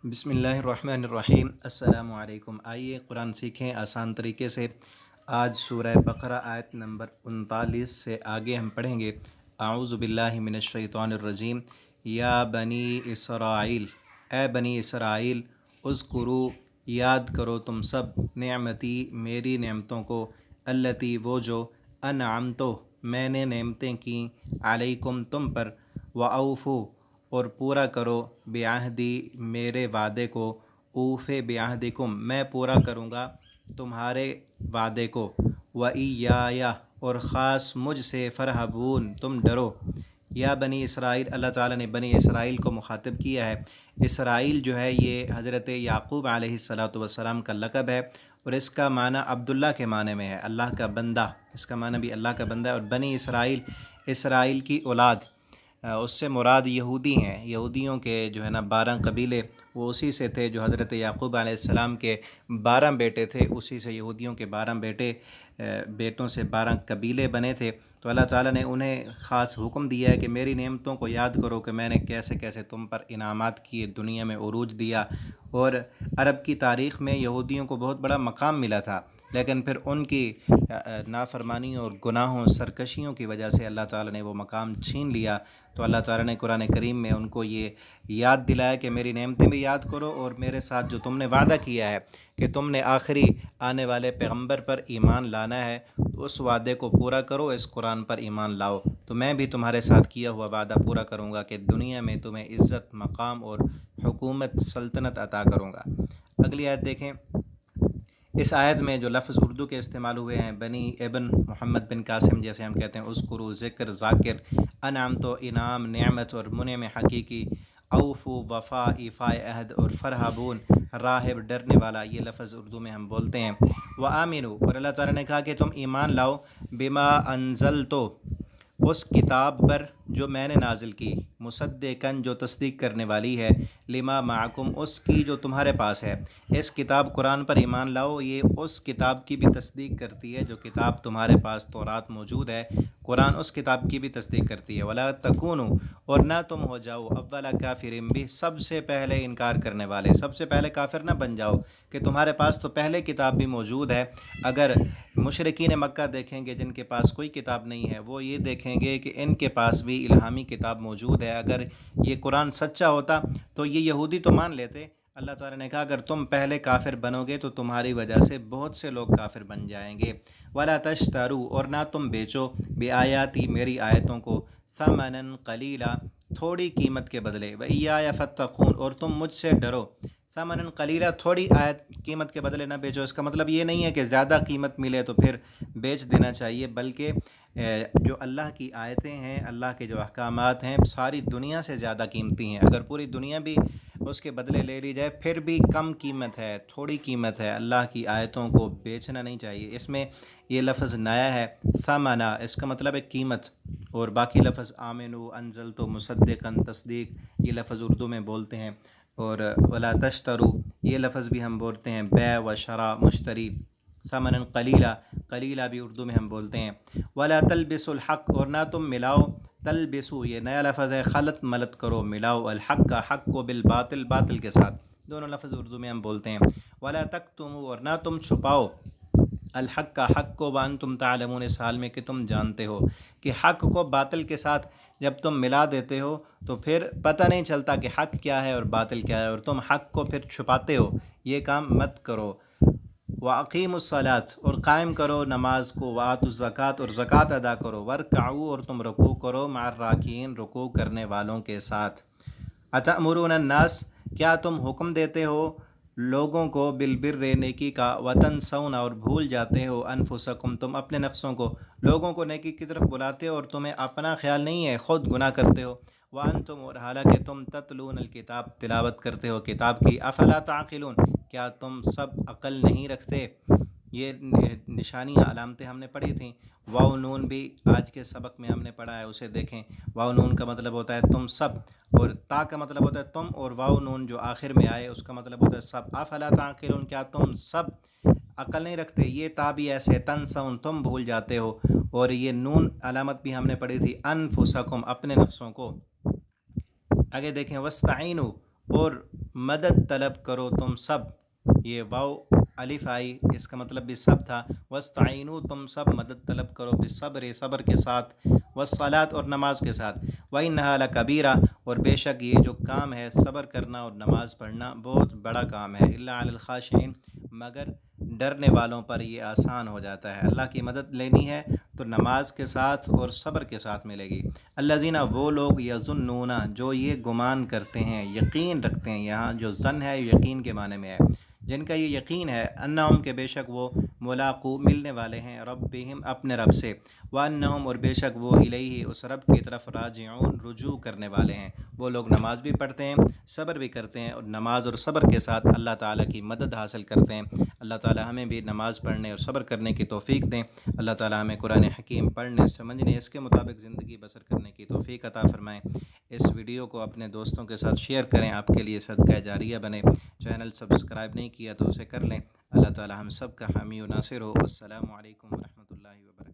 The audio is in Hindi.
बिस्मिल्लाहिर्रहमानिर्रहीम। अस्सलामु अलैकुम। आइए कुरान सीखें आसान तरीके से। आज सूरह बकरा आयत नंबर 39 से आगे हम पढ़ेंगे। आऊज़ु बिल्लाहि मिनश शैतानिर रजीम। या बनी इसराइल, ए बनी इसराइल, उज़्कुरू, याद करो तुम सब, नेमती, मेरी नेमतों को, अल्लती, वो जो, अनअमतो, मैंने नेमतें की, अलैकुम, तुम पर, व औफ़ू, और पूरा करो, बेअहदी, मेरे वादे को, ऊफ़े बेअहदिकुम, मैं पूरा करूँगा तुम्हारे वादे को, व इय्याया, और ख़ास मुझसे, फ़रहबून, तुम डरो। या बनी इसराइल, अल्लाह ताला ने बनी इसराइल को मुखातिब किया है। इसराइल जो है ये हज़रत याक़ूब अलैहिस्सलातु वस्सलाम का लक़ब है और इसका माना अब्दुल्ला के माने में है, अल्लाह का बंदा। इसका माना भी अल्लाह का बंदा है। और बनी इसराइल, इसराइल की औलाद, उससे मुराद यहूदी हैं। यहूदियों के जो है ना 12 कबीले, वो उसी से थे जो हज़रत याक़ूब अलैहिस्सलाम के 12 बेटे थे, उसी से यहूदियों के 12 बेटों से 12 कबीले बने थे। तो अल्लाह ताला ने उन्हें ख़ास हुक्म दिया है कि मेरी नेमतों को याद करो कि मैंने कैसे कैसे तुम पर इनामात किए, दुनिया में उरूज दिया। और अरब की तारीख़ में यहूदियों को बहुत बड़ा मकाम मिला था, लेकिन फिर उनकी नाफरमानी और गुनाहों सरकशियों की वजह से अल्लाह ताला ने वो मकाम छीन लिया। तो अल्लाह ताला ने कुरान करीम में उनको ये याद दिलाया कि मेरी नेमतें भी याद करो और मेरे साथ जो तुमने वादा किया है कि तुमने आखिरी आने वाले पैगंबर पर ईमान लाना है, तो उस वादे को पूरा करो, इस कुरान पर ईमान लाओ, तो मैं भी तुम्हारे साथ किया हुआ वादा पूरा करूँगा कि दुनिया में तुम्हें इज़्ज़त, मकाम और हुकूमत, सल्तनत अता करूँगा। अगली आयत देखें। इस आयत में जो लफ्ज़ उर्दू के इस्तेमाल हुए हैं, बनी, इबन, मोहम्मद बिन कासिम, जैसे हम कहते हैं, उज़्कुरू, ज़िक्र, ज़ाकिर, अनाम तो इनाम, नेमत और मुनम हकीकी, औफ़ू, वफ़ा, इफ़ाए अहद और फ़रहबून, राहिब, डरने वाला, ये लफ्ज़ उर्दू में हम बोलते हैं। व आमिनू, और अल्लाह ताला ने कहा कि तुम ईमान लाओ, बिमा अनज़ल, तो उस किताब पर जो मैंने नाजिल की, मुसद्दिक़न, जो तस्दीक करने वाली है, लिमा माकुम, उसकी जो तुम्हारे पास है। इस किताब कुरान पर ईमान लाओ, ये उस किताब की भी तस्दीक करती है जो किताब तुम्हारे पास तौरात मौजूद है। कुरान उस किताब की भी तस्दीक करती है। वला तकूनु, और ना तुम हो जाओ, अव्वला काफिरिन भी, सबसे पहले इनकार करने वाले, सबसे पहले काफिर ना बन जाओ कि तुम्हारे पास तो पहले किताब भी मौजूद है। अगर मुशरिकीन मक्का देखेंगे जिनके पास कोई किताब नहीं है, वो ये देखेंगे कि इनके पास भी इल्हामी किताब मौजूद है। अगर ये कुरान सच्चा होता तो ये यहूदी तो मान लेते। अल्लाह ताला ने कहा अगर तुम पहले काफिर बनोगे तो तुम्हारी वजह से बहुत से लोग काफिर बन जाएंगे। वला तश्तरू, और ना तुम बेचो, बेआयाती, मेरी आयतों को, समनन कलीला, थोड़ी कीमत के बदले, व इय्याया फत्तकून, और तुम मुझसे डरो। समनन कलीला, थोड़ी आयत कीमत के बदले ना बेचो। इसका मतलब ये नहीं है कि ज़्यादा कीमत मिले तो फिर बेच देना चाहिए, बल्कि जो अल्लाह की आयतें हैं, अल्लाह के जो अहकामात हैं, सारी दुनिया से ज़्यादा कीमती हैं। अगर पूरी दुनिया भी उसके बदले ले ली जाए फिर भी कम कीमत है, थोड़ी कीमत है। अल्लाह की आयतों को बेचना नहीं चाहिए। इसमें ये लफ्ज़ नया है, सामाना, इसका मतलब है कीमत। और बाकी लफ्ज़ आमिनु, अनज़ल तो, मुसद्दिक़न, तस्दीक, ये लफ्ज़ उर्दू में बोलते हैं। और वला तश्तरू, ये लफ्ज़ भी हम बोलते हैं, बै व शरा, मुश्तरी। समनन कलीला, कलीला भी उर्दू में हम बोलते हैं। वला तलबिसुल हक़, और ना तुम मिलाओ, तलबिसु, ये नया लफ्ज़ है, खलत मलत करो, मिलाओ, अल हक़ का, हक़ को, बिल बातिल, बातिल के साथ। दोनों लफ्ज़ उर्दू में हम बोलते हैं। वला तक्तुमू, और ना तुम छुपाओ, अल हक़ का, हक़ को, व अंतुम तालमून, इस हाल में कि तुम जानते हो कि हक़ को बातिल के साथ जब तुम मिला देते हो तो फिर पता नहीं चलता कि हक़ क्या है और बातिल क्या है, और तुम हक़ को फिर छुपाते हो। ये काम मत करो। व अक़ीमुस्सलात, और कायम करो नमाज को, व आतुज़्ज़कात, और ज़कात अदा करो, वरकऊ, और तुम रुकू करो, मार राकीन, रुकू करने वालों के साथ। अतअमुरून अन्नास, क्या तुम हुक्म देते हो लोगों को, बिलबिर्र, नेकी का, वतन सौना, और भूल जाते हो, अनफुसकुम, तुम अपने नफ्सों को। लोगों को नेकी की तरफ बुलाते हो और तुम्हें अपना ख्याल नहीं है, ख़ुद गुनाह करते हो। वान्तुम, और हालांकि तुम, ततलून अल किताब, तिलावत करते हो किताब की, अफला ताक़िलून, क्या तुम सब अक़ल नहीं रखते। ये निशानियाँ, अलामतें हमने पढ़ी थी। वाव नून भी आज के सबक में हमने पढ़ा है, उसे देखें। वाव नून का मतलब होता है तुम सब, और ता का मतलब होता है तुम, और वाव नून जो आखिर में आए उसका मतलब होता है सब। अफला ताक़िलून, क्या तुम सब अकल नहीं रखते। ये ता भी ऐसे, तनसौन, तुम भूल जाते हो। और ये नून अलामत भी हमने पढ़ी थी, अनफुसकुम, अपने नफ्सों को। आगे देखें, वस्ताइनु, और मदद तलब करो तुम सब। ये वाव अलिफ आई, इसका मतलब भी सब था। वस्ताइनु, तुम सब मदद तलब करो, बिसब्र, सब्र के साथ, वस्सलात, और नमाज के साथ, वइन्नहा लकबीरा, और बेशक ये जो काम है सब्र करना और नमाज पढ़ना बहुत बड़ा काम है। इल्ला अलल खाशिईन, मगर डरने वालों पर ये आसान हो जाता है। अल्लाह की मदद लेनी है तो नमाज के साथ और सब्र के साथ मिलेगी। अल्लज़ीना, वो लोग, यज़ुन्नूना, जो ये गुमान करते हैं, यकीन रखते हैं। यहाँ जो ज़न है यकीन के माने में है, जिनका ये यकीन है, अन्नहुम, के बेशक वो, मुलाक़ू, मिलने वाले हैं, रब्बिहिम, अपने रब से, व अन्नहुम, और बेशक वो, इलैहि, उस रब की तरफ, राजिऊन, रुजू करने वाले हैं। वो लोग नमाज भी पढ़ते हैं, सब्र भी करते हैं, और नमाज और सब्र के साथ अल्लाह ताला की मदद हासिल करते हैं। अल्लाह ताला हमें भी नमाज पढ़ने और सब्र करने की तौफ़ीक दें। अल्लाह ताला हमें कुरान हकीम पढ़ने, समझने, इसके मुताबिक ज़िंदगी बसर करने की तौफ़ीक अता फ़रमाएँ। इस वीडियो को अपने दोस्तों के साथ शेयर करें, आपके लिए सदका जारिया बने। चैनल सब्सक्राइब नहीं किया तो उसे कर लें। अल्लाह ताला हम सब का हामी व नासिर हो। अस्सलामु अलैकुम व रहमतुल्लाहि व बरकातहू।